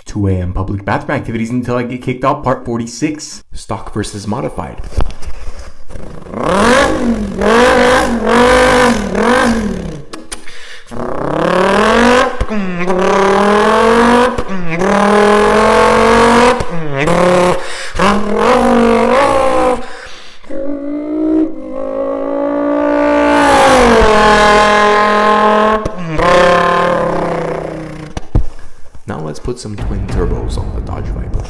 2 a.m. public bathroom activities until I get kicked out, part 46. Stock versus modified. Now let's put some twin turbos on the Dodge Viper.